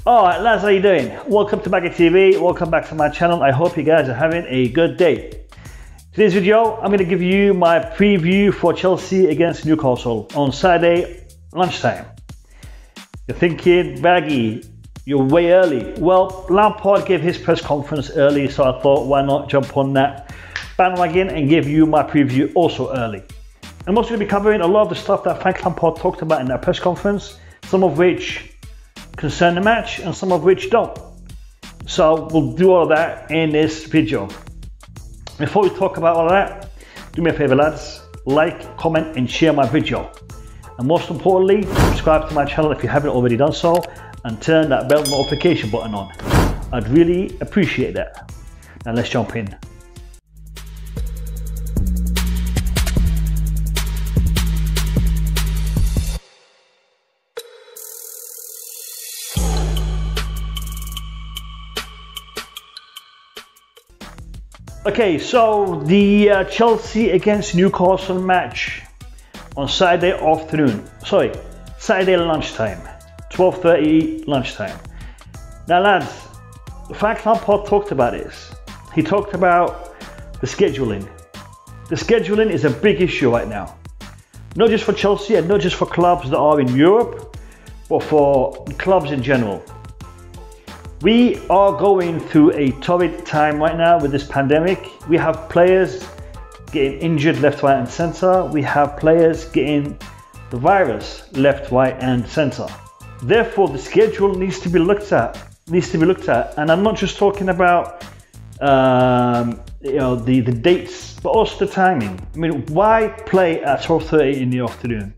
Alright lads, how you doing? Welcome to Baggy TV, welcome back to my channel. I hope you guys are having a good day. Today's video, I'm going to give you my preview for Chelsea against Newcastle on Saturday lunchtime. You're thinking, Baggy, you're way early. Well, Lampard gave his press conference early, so I thought why not jump on that bandwagon and give you my preview also early. I'm also going to be covering a lot of the stuff that Frank Lampard talked about in that press conference, some of which concern the match and some of which don't. So we'll do all of that in this video. Before we talk about all of that, do me a favor lads, like, comment and share my video. And most importantly, subscribe to my channel if you haven't already done so and turn that bell notification button on. I'd really appreciate that. Now let's jump in. Okay, so the Chelsea against Newcastle match on Saturday lunchtime, 12:30 lunchtime. Now lads, Frank Lampard talked about this. He talked about the scheduling. The scheduling is a big issue right now. Not just for Chelsea and not just for clubs that are in Europe, but for clubs in general. We are going through a torrid time right now with this pandemic. We have players getting injured left, right and centre. We have players getting the virus left, right and centre. Therefore, the schedule needs to be looked at. And I'm not just talking about the dates, but also the timing. I mean, why play at 12:30 in the afternoon?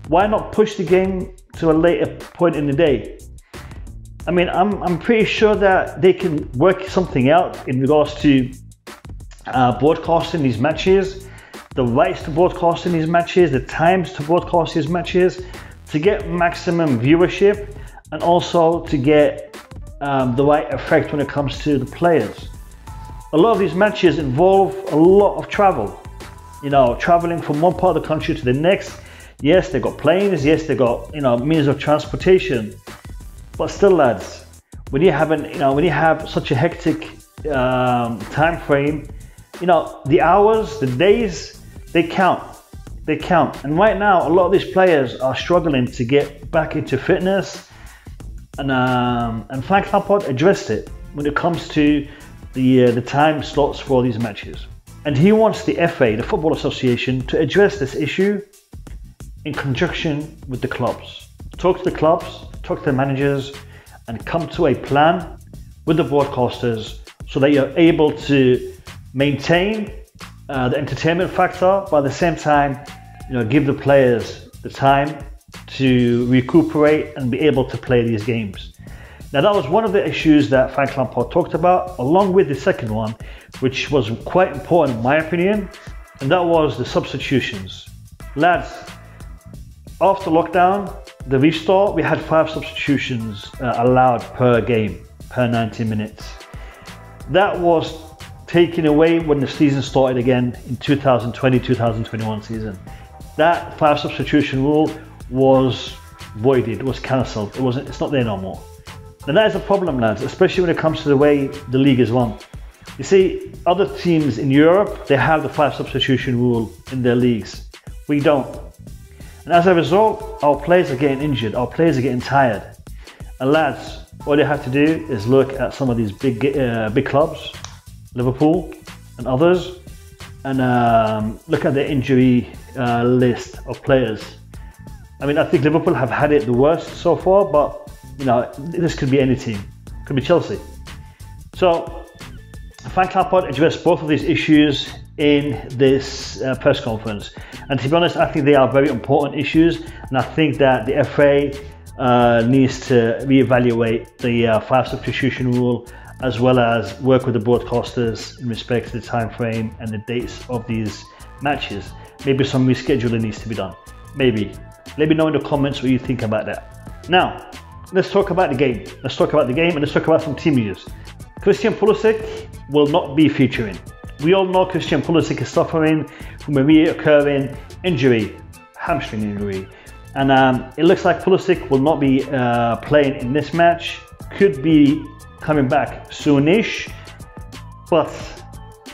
Why not push the game to a later point in the day? I mean, I'm pretty sure that they can work something out in regards to broadcasting these matches, the rights to broadcasting these matches, the times to broadcast these matches, to get maximum viewership and also to get the right effect when it comes to the players. A lot of these matches involve a lot of travel, traveling from one part of the country to the next. Yes, they've got planes, yes, they've got, means of transportation. But still lads, when you have such a hectic time frame, the hours, the days, they count. And right now, a lot of these players are struggling to get back into fitness. And Frank Lampard addressed it when it comes to the time slots for these matches. And he wants the FA, the Football Association, to address this issue in conjunction with the clubs. Talk to the clubs, talk to the managers and come to a plan with the broadcasters so that you're able to maintain the entertainment factor, but at the same time, give the players the time to recuperate and be able to play these games. Now that was one of the issues that Frank Lampard talked about, along with the second one, which was quite important in my opinion, and that was the substitutions. Lads, after lockdown, the restart, we had 5 substitutions allowed per game, per 90 minutes. That was taken away when the season started again in 2020-2021 season. That 5 substitution rule was voided, was cancelled. It's not there no more. And that is a problem, lads, especially when it comes to the way the league is run. You see, other teams in Europe, they have the 5 substitution rule in their leagues. We don't. And as a result, our players are getting injured, our players are getting tired. And lads, all you have to do is look at some of these big clubs, Liverpool and others, and look at the injury list of players. I mean, I think Liverpool have had it the worst so far, but this could be any team, could be Chelsea. So Frank Lampard addressed both of these issues in this press conference, and to be honest, I think they are very important issues, and I think that the FA needs to reevaluate the 5 substitution rule, as well as work with the broadcasters in respect to the time frame and the dates of these matches. Maybe some rescheduling needs to be done. Maybe. Let me know in the comments what you think about that. Now, let's talk about the game. Let's talk about the game and let's talk about some team news. Christian Pulisic will not be featuring. We all know Christian Pulisic is suffering from a reoccurring injury, hamstring injury, And it looks like Pulisic will not be playing in this match. Could be coming back soonish. But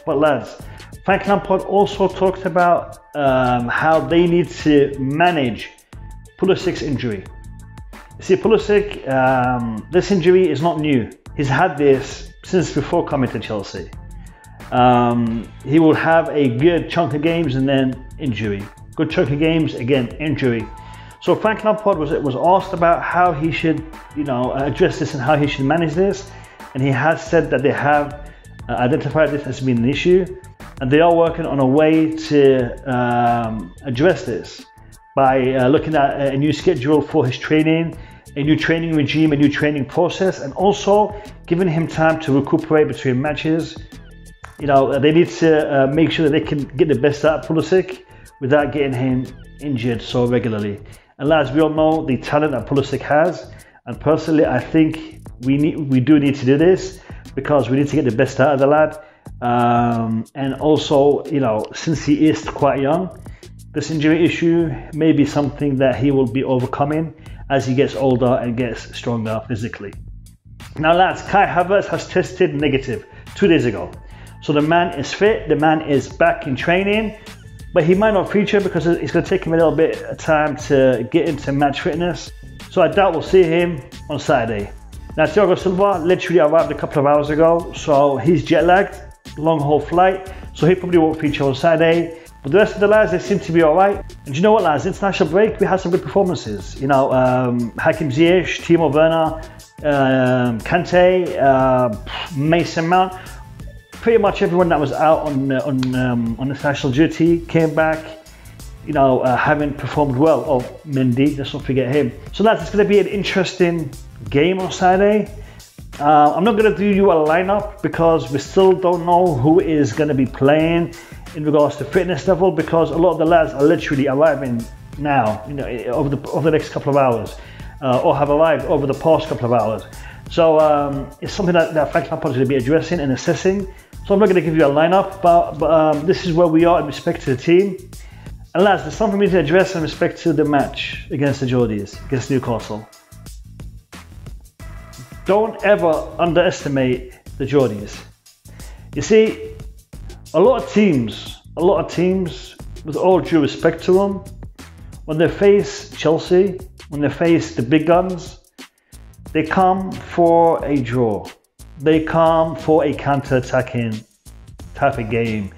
lads, Frank Lampard also talked about how they need to manage Pulisic's injury. You see, Pulisic, this injury is not new. He's had this since before coming to Chelsea. He will have a good chunk of games and then injury. Good chunk of games, again, injury. So Frank Lampard was asked about how he should, address this and how he should manage this. And he has said that they have identified this as being an issue. And they are working on a way to address this by looking at a new schedule for his training, a new training regime, a new training process, and also giving him time to recuperate between matches. They need to make sure that they can get the best out of Pulisic without getting him injured so regularly. And as we all know, the talent that Pulisic has, and personally, I think we do need to do this because we need to get the best out of the lad. And also, since he is quite young, this injury issue may be something that he will be overcoming as he gets older and gets stronger physically. Now lads, Kai Havertz has tested negative 2 days ago. So the man is fit, the man is back in training, but he might not feature because it's going to take him a little bit of time to get into match fitness. So I doubt we'll see him on Saturday. Now Thiago Silva literally arrived a couple of hours ago, so he's jet lagged, long haul flight, so he probably won't feature on Saturday. But the rest of the lads, they seem to be alright. And you know what lads, international break, we had some good performances. Hakim Ziyech, Timo Werner, Kante, Mason Mount. Pretty much everyone that was out on international duty came back, having performed well. Oh, Mendy, let's not forget him. So lads, it's going to be an interesting game on Saturday. I'm not going to do you a lineup because we still don't know who is going to be playing in regards to fitness level, because a lot of the lads are literally arriving now, over the next couple of hours, or have arrived over the past couple of hours. So it's something that Frank Lampard is going to be addressing and assessing. So I'm not going to give you a lineup, but this is where we are in respect to the team. And lads, there's something we need to address in respect to the match against the Geordies, against Newcastle. Don't ever underestimate the Geordies. You see, a lot of teams, with all due respect to them, when they face Chelsea, when they face the big guns, they come for a draw. They come for a counter-attacking type of game.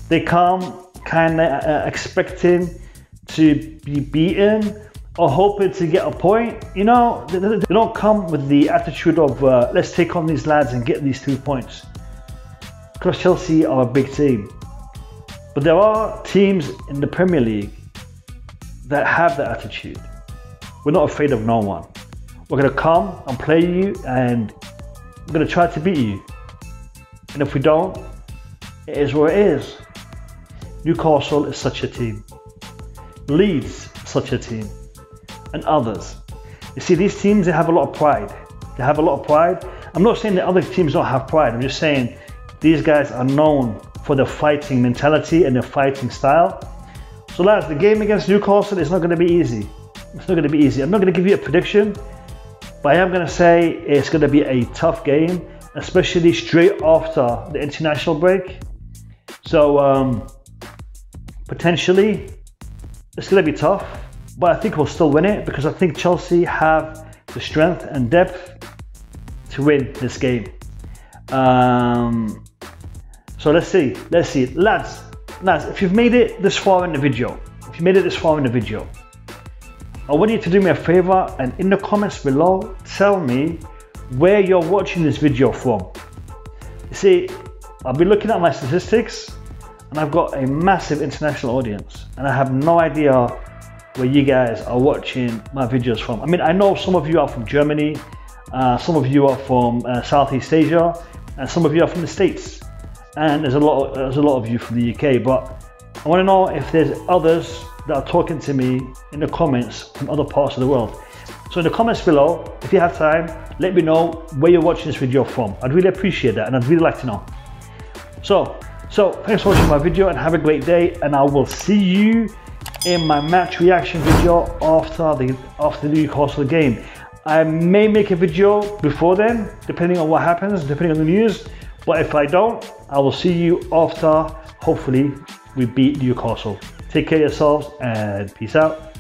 They come kind of expecting to be beaten or hoping to get a point. They don't come with the attitude of let's take on these lads and get these 2 points. Because Chelsea are a big team. But there are teams in the Premier League that have that attitude. We're not afraid of no one. We're going to come and play you and we're going to try to beat you. And if we don't, it is what it is. Newcastle is such a team. Leeds, such a team. And others. You see, these teams, they have a lot of pride. They have a lot of pride. I'm not saying that other teams don't have pride. I'm just saying these guys are known for their fighting mentality and their fighting style. So lads, the game against Newcastle is not going to be easy. It's not going to be easy. I'm not going to give you a prediction, but I am going to say it's going to be a tough game, especially straight after the international break. So potentially it's going to be tough, but I think we'll still win it because I think Chelsea have the strength and depth to win this game. So let's see, lads, if you've made it this far in the video, I want you to do me a favor and in the comments below, tell me where you're watching this video from. You see, I've been looking at my statistics and I've got a massive international audience and I have no idea where you guys are watching my videos from. I mean, I know some of you are from Germany, some of you are from Southeast Asia, and some of you are from the States. And there's a lot of you from the UK, but I want to know if there's others that are talking to me in the comments from other parts of the world. So in the comments below, if you have time, let me know where you're watching this video from. I'd really appreciate that and I'd really like to know. So thanks for watching my video and have a great day, and I will see you in my match reaction video after the Newcastle game. I may make a video before then, depending on what happens, depending on the news. But if I don't, I will see you after, hopefully, we beat Newcastle. Take care of yourselves and peace out.